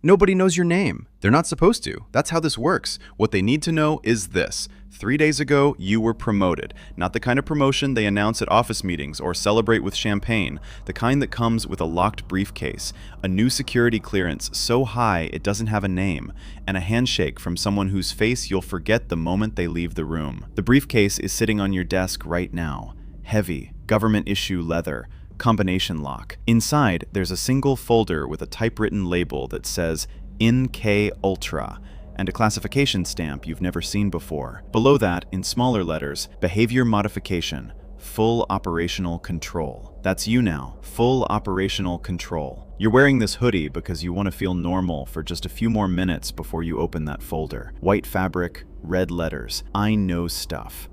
Nobody knows your name. They're not supposed to. That's how this works. What they need to know is this. 3 days ago, you were promoted. Not the kind of promotion they announce at office meetings or celebrate with champagne. The kind that comes with a locked briefcase, a new security clearance so high it doesn't have a name, and a handshake from someone whose face you'll forget the moment they leave the room. The briefcase is sitting on your desk right now. Heavy, government-issue leather. Combination lock. Inside, there's a single folder with a typewritten label that says MKULTRA and a classification stamp you've never seen before. Below that, in smaller letters, behavior modification, full operational control. That's you now, full operational control. You're wearing this hoodie because you want to feel normal for just a few more minutes before you open that folder. White fabric, red letters, I know stuff.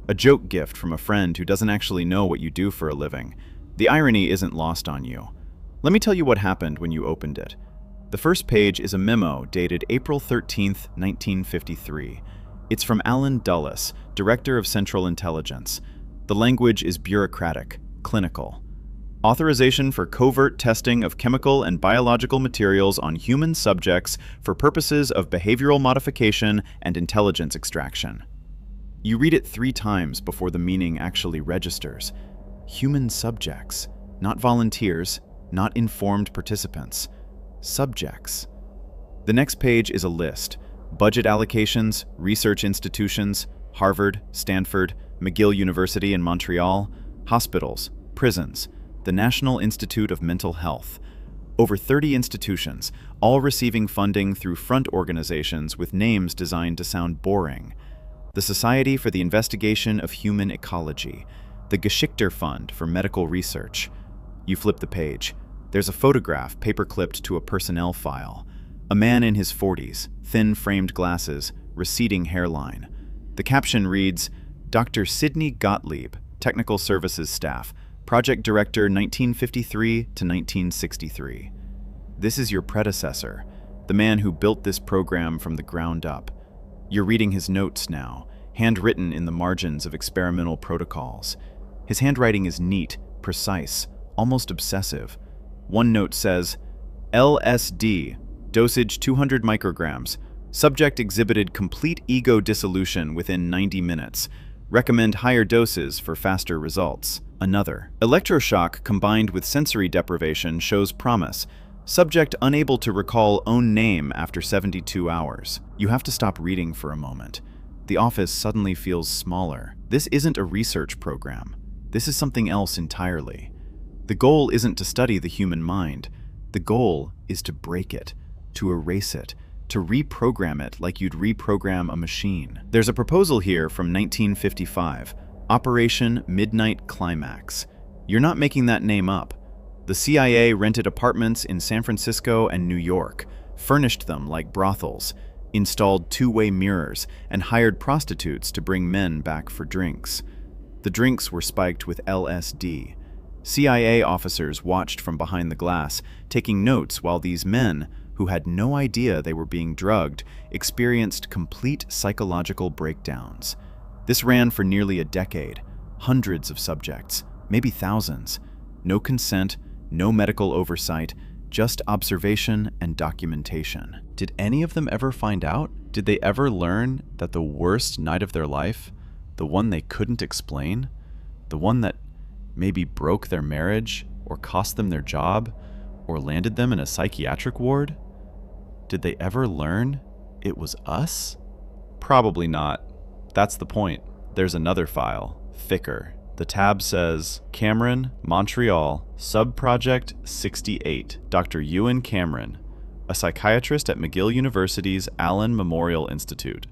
A joke gift from a friend who doesn't actually know what you do for a living. The irony isn't lost on you. Let me tell you what happened when you opened it. The first page is a memo dated April 13th, 1953. It's from Alan Dulles, Director of Central Intelligence. The language is bureaucratic, clinical. Authorization for covert testing of chemical and biological materials on human subjects for purposes of behavioral modification and intelligence extraction. You read it 3 times before the meaning actually registers. Human subjects, not volunteers, not informed participants. Subjects. The next page is a list. Budget allocations, research institutions, Harvard, Stanford, McGill University in Montreal, hospitals, prisons, the National Institute of Mental Health. Over 30 institutions, all receiving funding through front organizations with names designed to sound boring. The Society for the Investigation of Human Ecology, the Geschichte Fund for Medical Research. You flip the page. There's a photograph paper-clipped to a personnel file. A man in his 40s, thin framed glasses, receding hairline. The caption reads, Dr. Sidney Gottlieb, Technical Services Staff, Project Director 1953 to 1963. This is your predecessor, the man who built this program from the ground up. You're reading his notes now, handwritten in the margins of experimental protocols. His handwriting is neat, precise, almost obsessive. One note says, LSD, dosage 200 micrograms. Subject exhibited complete ego dissolution within 90 minutes. Recommend higher doses for faster results. Another. Electroshock combined with sensory deprivation shows promise. Subject unable to recall own name after 72 hours. You have to stop reading for a moment. The office suddenly feels smaller. This isn't a research program. This is something else entirely. The goal isn't to study the human mind. The goal is to break it, to erase it, to reprogram it like you'd reprogram a machine. There's a proposal here from 1955, Operation Midnight Climax. You're not making that name up. The CIA rented apartments in San Francisco and New York, furnished them like brothels, installed two-way mirrors, and hired prostitutes to bring men back for drinks. The drinks were spiked with LSD. CIA officers watched from behind the glass, taking notes while these men, who had no idea they were being drugged, experienced complete psychological breakdowns. This ran for nearly a decade. Hundreds of subjects, maybe thousands. No consent, no medical oversight, just observation and documentation. Did any of them ever find out? Did they ever learn that the worst night of their life, the one they couldn't explain, the one that maybe broke their marriage or cost them their job or landed them in a psychiatric ward? Did they ever learn it was us? Probably not. That's the point. There's another file, thicker. The tab says, Cameron, Montreal, Subproject 68, Dr. Ewen Cameron, a psychiatrist at McGill University's Allen Memorial Institute.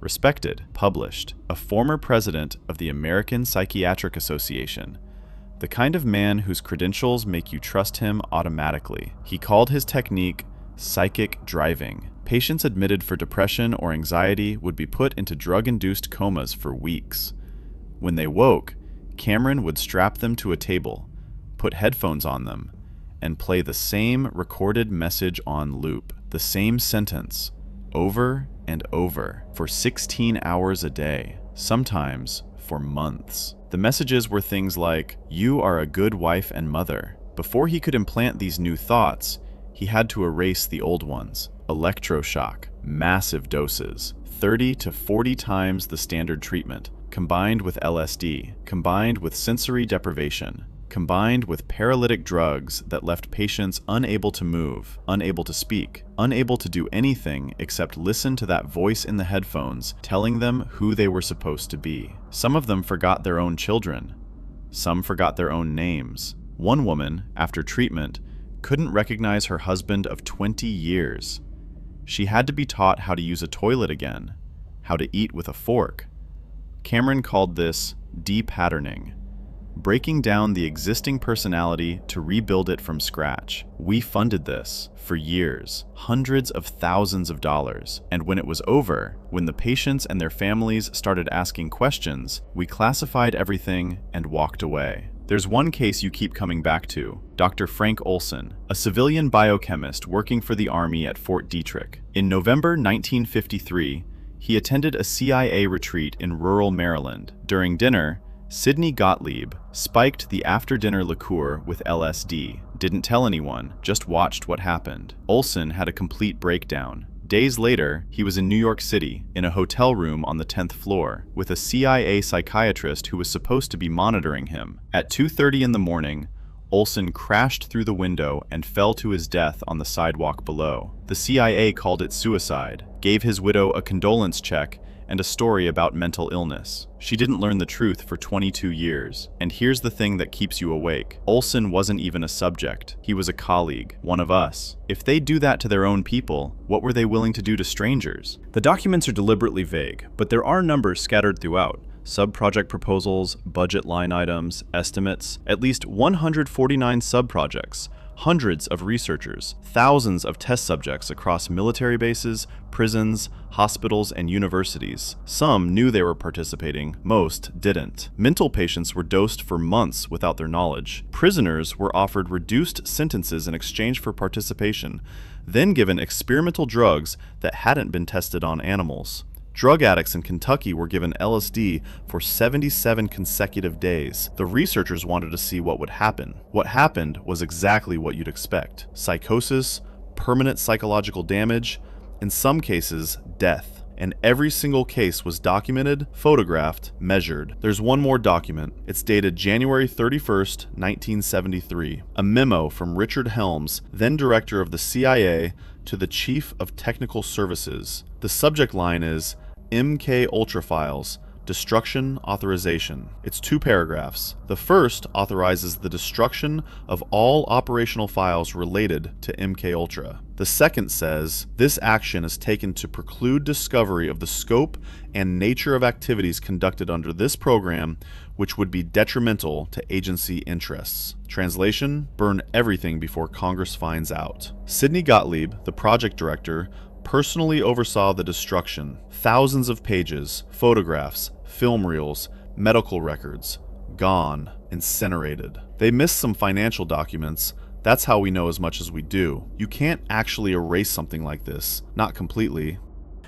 Respected, published, a former president of the American Psychiatric Association. The kind of man whose credentials make you trust him automatically. He called his technique psychic driving. Patients admitted for depression or anxiety would be put into drug-induced comas for weeks. When they woke, Cameron would strap them to a table, put headphones on them, and play the same recorded message on loop, the same sentence, over and over, for 16 hours a day, sometimes for months. The messages were things like, "You are a good wife and mother." Before he could implant these new thoughts, He had to erase the old ones. Electroshock, massive doses, 30 to 40 times the standard treatment, combined with LSD, combined with sensory deprivation, combined with paralytic drugs that left patients unable to move, unable to speak, unable to do anything except listen to that voice in the headphones telling them who they were supposed to be. Some of them forgot their own children. Some forgot their own names. One woman, after treatment, couldn't recognize her husband of 20 years. She had to be taught how to use a toilet again, how to eat with a fork. Cameron called this depatterning, breaking down the existing personality to rebuild it from scratch. We funded this for years, hundreds of thousands of dollars, and when it was over, when the patients and their families started asking questions, we classified everything and walked away. There's one case you keep coming back to, Dr. Frank Olson, a civilian biochemist working for the Army at Fort Detrick. In November 1953, he attended a CIA retreat in rural Maryland. During dinner, Sidney Gottlieb spiked the after-dinner liqueur with LSD, didn't tell anyone, just watched what happened. Olson had a complete breakdown. Days later, he was in New York City, in a hotel room on the 10th floor, with a CIA psychiatrist who was supposed to be monitoring him. At 2:30 in the morning, Olson crashed through the window and fell to his death on the sidewalk below. The CIA called it suicide, gave his widow a condolence check, and a story about mental illness. She didn't learn the truth for 22 years. And here's the thing that keeps you awake. Olson wasn't even a subject. He was a colleague, one of us. If they do that to their own people, what were they willing to do to strangers? The documents are deliberately vague, but there are numbers scattered throughout. Sub-project proposals, budget line items, estimates, at least 149 sub-projects, hundreds of researchers, thousands of test subjects across military bases, prisons, hospitals, and universities. Some knew they were participating, most didn't. Mental patients were dosed for months without their knowledge. Prisoners were offered reduced sentences in exchange for participation, then given experimental drugs that hadn't been tested on animals. Drug addicts in Kentucky were given LSD for 77 consecutive days. The researchers wanted to see what would happen. What happened was exactly what you'd expect. Psychosis, permanent psychological damage, in some cases, death. And every single case was documented, photographed, measured. There's one more document. It's dated January 31st, 1973. A memo from Richard Helms, then director of the CIA, to the Chief of Technical Services. The subject line is MKULTRA files, destruction authorization. It's 2 paragraphs. The first authorizes the destruction of all operational files related to MKULTRA. The second says, this action is taken to preclude discovery of the scope and nature of activities conducted under this program which would be detrimental to agency interests. Translation, burn everything before Congress finds out. Sidney Gottlieb, the project director, personally oversaw the destruction. Thousands of pages, photographs, film reels, medical records, gone, incinerated. They missed some financial documents. That's how we know as much as we do. You can't actually erase something like this, not completely.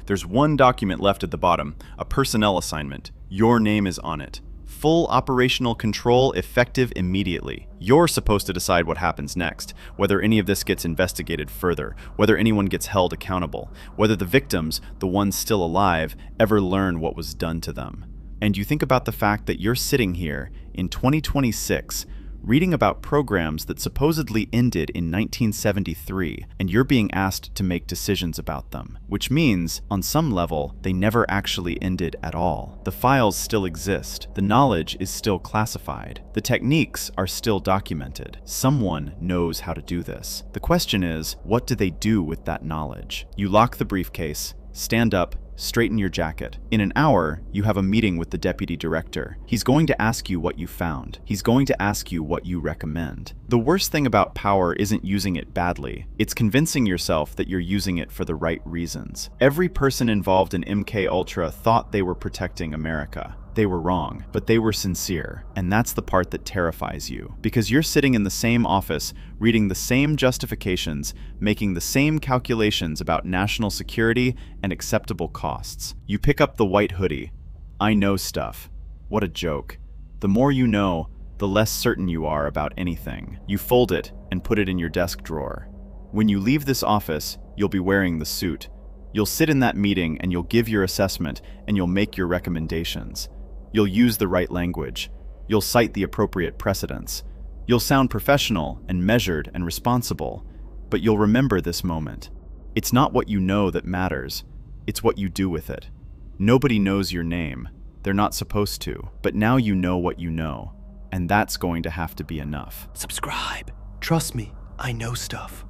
There's one document left at the bottom, a personnel assignment. Your name is on it. Full operational control effective immediately. You're supposed to decide what happens next, whether any of this gets investigated further, whether anyone gets held accountable, whether the victims, the ones still alive, ever learn what was done to them. And you think about the fact that you're sitting here in 2026 reading about programs that supposedly ended in 1973, and you're being asked to make decisions about them, which means, on some level, they never actually ended at all. The files still exist. The knowledge is still classified. The techniques are still documented. Someone knows how to do this. The question is, what do they do with that knowledge? You lock the briefcase, stand up, straighten your jacket. In an hour, you have a meeting with the deputy director. He's going to ask you what you found. He's going to ask you what you recommend. The worst thing about power isn't using it badly. It's convincing yourself that you're using it for the right reasons. Every person involved in MKUltra thought they were protecting America. They were wrong, but they were sincere, and that's the part that terrifies you. Because you're sitting in the same office, reading the same justifications, making the same calculations about national security and acceptable costs. You pick up the white hoodie. I know stuff. What a joke. The more you know, the less certain you are about anything. You fold it and put it in your desk drawer. When you leave this office, you'll be wearing the suit. You'll sit in that meeting and you'll give your assessment and you'll make your recommendations. You'll use the right language. You'll cite the appropriate precedents. You'll sound professional and measured and responsible, but you'll remember this moment. It's not what you know that matters. It's what you do with it. Nobody knows your name. They're not supposed to, but now you know what you know, and that's going to have to be enough. Subscribe. Trust me, I know stuff.